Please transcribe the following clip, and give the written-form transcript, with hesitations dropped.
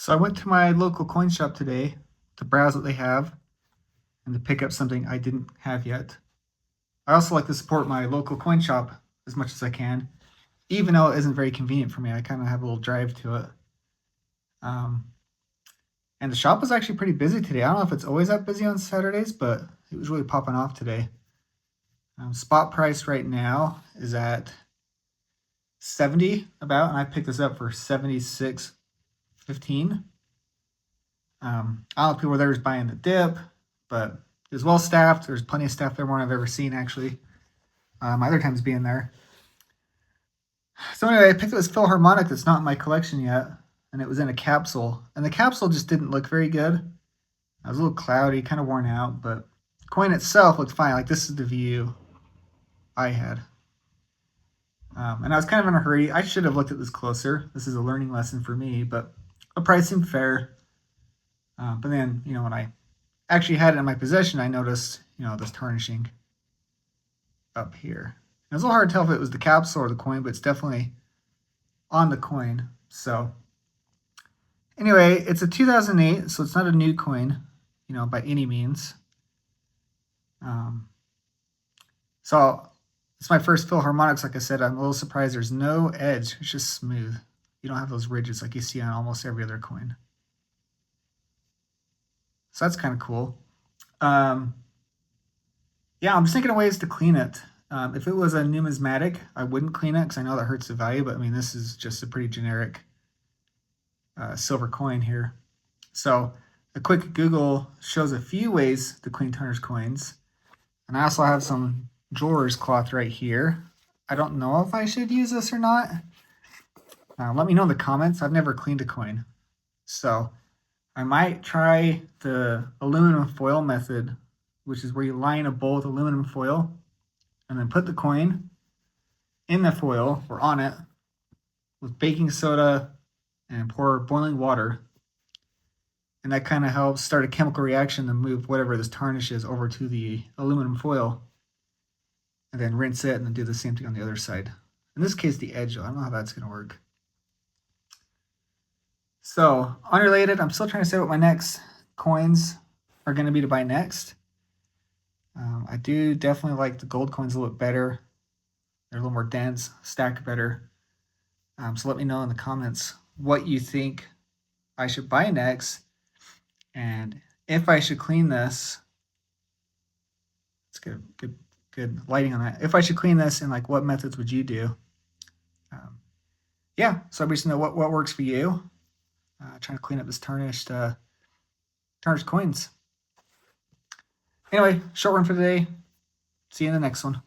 So I went to my local coin shop today to browse what they have and to pick up something I didn't have yet. I also like to support my local coin shop as much as I can, even though it isn't very convenient for me. I kind of have a little drive to it. Um, and the shop was actually pretty busy today. I don't know if it's always that busy on Saturdays, but it was really popping off today. Spot price right now is at 70 about, and I picked this up for 76.15. I don't know if people were there just buying the dip, but it was well staffed. There's plenty of staff there, more than I've ever seen actually. My other times being there. So anyway, I picked up this Philharmonic that's not in my collection yet, and it was in a capsule. And the capsule just didn't look very good. It was a little cloudy, kind of worn out, but the coin itself looked fine. Like, this is the view I had. And I was kind of in a hurry. I should have looked at this closer. This is a learning lesson for me, but the price seemed fair. But then, when I actually had it in my possession, I noticed, this tarnishing up here. It was a little hard to tell if it was the capsule or the coin, but it's definitely on the coin. So anyway, it's a 2008, so it's not a new coin, by any means. So it's my first Philharmonics. Like I said, I'm a little surprised there's no edge. It's just smooth. You don't have those ridges like you see on almost every other coin. So that's kind of cool. Yeah, I'm just thinking of ways to clean it. If it was a numismatic, I wouldn't clean it because I know that hurts the value, but I mean, this is just a pretty generic silver coin here. So a quick Google shows a few ways to clean tarnished coins. And I also have some jeweler's cloth right here. I don't know if I should use this or not. Let me know in the comments. I've never cleaned a coin. So I might try the aluminum foil method, which is where you line a bowl with aluminum foil and then put the coin in the foil or on it with baking soda and pour boiling water. And that kind of helps start a chemical reaction to move whatever this tarnish is over to the aluminum foil. And then rinse it and then do the same thing on the other side. In this case, the edge, I don't know how that's going to work. So, unrelated, I'm still trying to say what my next coins are going to be to buy next. I do definitely like the gold coins a little bit better. They're a little more dense, stack better. So let me know in the comments what you think I should buy next, and if I should clean this. Let's get good lighting on that. If I should clean this, and like what methods would you do? Yeah, so I just know what works for you. Trying to clean up this tarnished coins. Anyway, short one for today. See you in the next one.